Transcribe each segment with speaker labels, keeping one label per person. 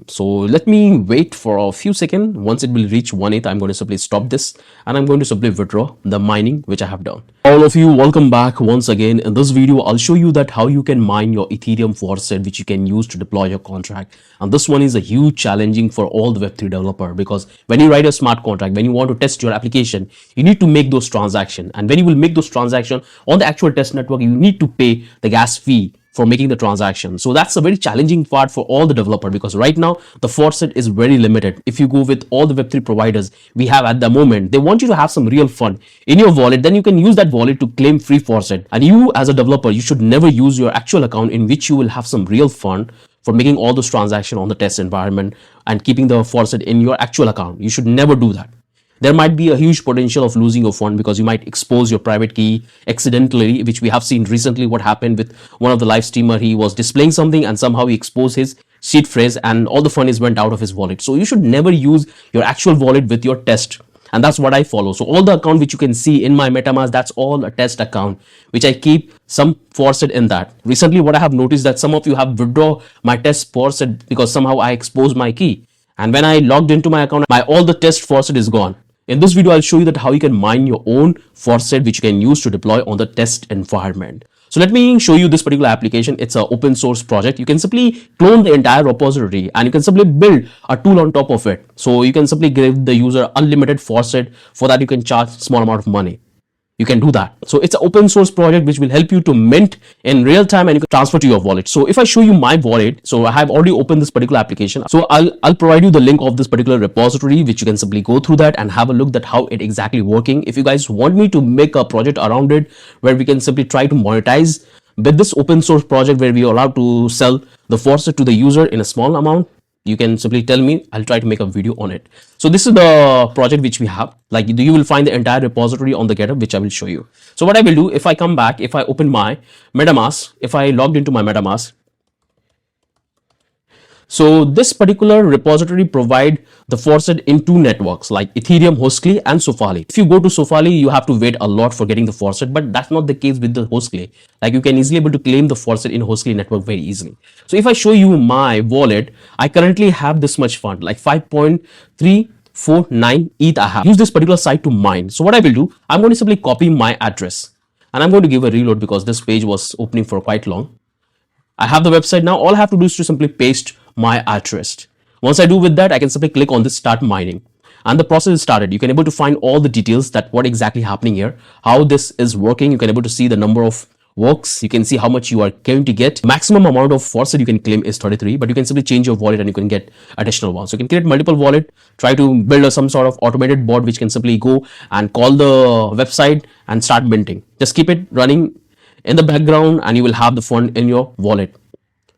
Speaker 1: So let me wait for a few seconds. Once it will reach 1 ETH, I'm going to simply stop this and I'm going to simply withdraw the mining which I have done. All of you, welcome back once again. In this video, I'll show you that how you can mine your Ethereum Faucet, which you can use to deploy your contract. And this one is a huge challenging for all the Web3 developer, because when you write a smart contract, when you want to test your application, you need to make those transactions. And when you will make those transactions on the actual test network, you need to pay the gas fee for making the transaction. So that's a very challenging part for all the developer, because right now the Faucet is very limited. If you go with all the Web3 providers we have at the moment, they want you to have some real fund in your wallet. Then you can use that wallet to claim free Faucet. And you as a developer, you should never use your actual account in which you will have some real fund for making all those transactions on the test environment and keeping the Faucet in your actual account. You should never do that. There might be a huge potential of losing your fund because you might expose your private key accidentally, which we have seen recently what happened with one of the live streamer. He was displaying something and somehow he exposed his seed phrase and all the funds went out of his wallet. So you should never use your actual wallet with your test. And that's what I follow. So all the account which you can see in my Metamask, that's all a test account, which I keep some Faucet in that. Recently, what I have noticed that some of you have withdrawn my test Faucet because somehow I exposed my key. And when I logged into my account, all the test Faucet is gone. In this video, I'll show you that how you can mine your own Faucet, which you can use to deploy on the test environment. So let me show you this particular application. It's an open source project. You can simply clone the entire repository and you can simply build a tool on top of it. So you can simply give the user unlimited Faucet. For that, you can charge small amount of money. You can do that. So it's an open source project which will help you to mint in real time and you can transfer to your wallet. So if I show you my wallet, so I have already opened this particular application. So I'll provide you the link of this particular repository, which you can simply go through that and have a look at how it exactly working. If you guys want me to make a project around it where we can simply try to monetize with this open source project where we are allowed to sell the Faucet to the user in a small amount, you can simply tell me. I'll try to make a video on it. So this is the project which we have. Like you will find the entire repository on the GitHub, which I will show you. So what I will do, if I come back, if I open my Metamask, if I logged into my Metamask, so this particular repository provide the Faucet in two networks like Ethereum, Holesky and Sepolia. If you go to Sepolia, you have to wait a lot for getting the Faucet, but that's not the case with the Holesky. Like you can easily able to claim the Faucet in Holesky network very easily. So if I show you my wallet, I currently have this much fund, like 5.349 ETH I have. Use this particular site to mine. So what I will do, I'm going to simply copy my address and I'm going to give a reload because this page was opening for quite long. I have the website now. All I have to do is to simply paste my address. Once I do with that, I can simply click on this start mining and the process is started. You can able to find all the details that what exactly happening here, how this is working. You can able to see the number of works. You can see how much you are going to get. Maximum amount of Faucet you can claim is 33, but you can simply change your wallet and you can get additional ones. So you can create multiple wallet, try to build some sort of automated bot which can simply go and call the website and start minting. Just keep it running in the background and you will have the fund in your wallet.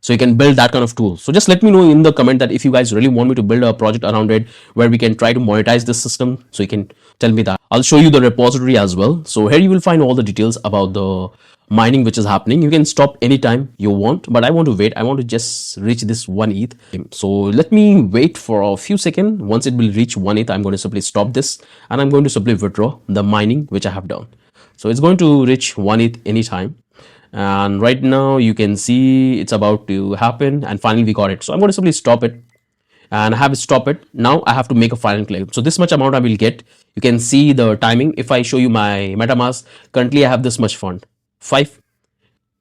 Speaker 1: So you can build that kind of tool. So just let me know in the comment that if you guys really want me to build a project around it where we can try to monetize this system. So you can tell me that. I'll show you the repository as well. So here you will find all the details about the mining which is happening. You can stop anytime you want, but I want to wait. I want to just reach this 1 ETH. So let me wait for a few seconds. Once it will reach 1 ETH, I'm going to simply stop this and I'm going to simply withdraw the mining which I have done. So it's going to reach 1 ETH anytime. And right now you can see it's about to happen and finally we got it. So I'm going to simply stop it and have it stop it. Now I have to make a final claim. So this much amount I will get. You can see the timing. If I show you my Metamask, currently I have this much fund, 5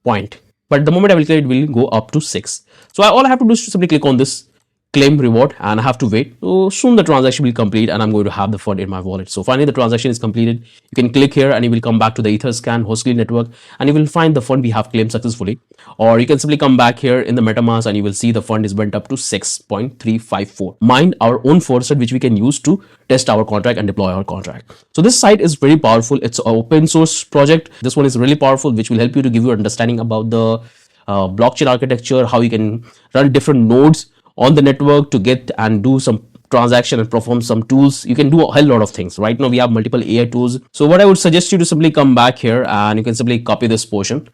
Speaker 1: point. But the moment I will claim, it will go up to 6. So all I have to do is to simply click on this claim reward and I have to wait. So soon the transaction will complete and I'm going to have the fund in my wallet. So finally the transaction is completed. You can click here and you will come back to the Etherscan Holesky network and you will find the fund we have claimed successfully. Or you can simply come back here in the Metamask and you will see the fund is went up to 6.354. Mine our own Faucet which we can use to test our contract and deploy our contract. So this site is very powerful. It's an open source project. This one is really powerful, which will help you to give you understanding about the blockchain architecture, how you can run different nodes on the network to get and do some transaction and perform some tools. You can do a hell lot of things. Right now we have multiple AI tools. So what I would suggest you to simply come back here and you can simply copy this portion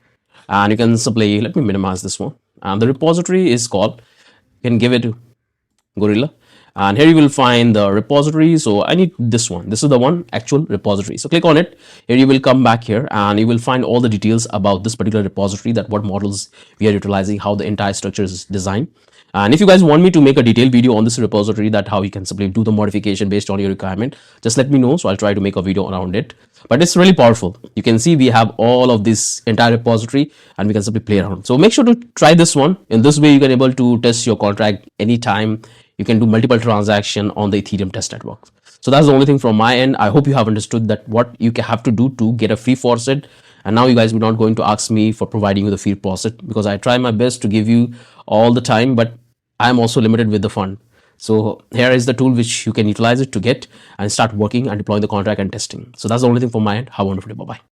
Speaker 1: and you can simply, let me minimize this one. And the repository is called, you can give it to Gorilla And here you will find the repository. So I need this one. This is the one actual repository. So click on it. Here you will come back here and you will find all the details about this particular repository, that what models we are utilizing, how the entire structure is designed. And if you guys want me to make a detailed video on this repository, that how you can simply do the modification based on your requirement, just let me know. So I'll try to make a video around it. But it's really powerful. You can see we have all of this entire repository and we can simply play around. So make sure to try this one. In this way, you can able to test your contract anytime. You can do multiple transaction on the Ethereum test network. So that's the only thing from my end. I hope you have understood that what you have to do to get a free faucet. And now you guys will not going to ask me for providing you the free faucet, because I try my best to give you all the time, but I'm also limited with the fund. So here is the tool which you can utilize it to get and start working and deploying the contract and testing. So that's the only thing from my end. Have a wonderful day. Bye-bye.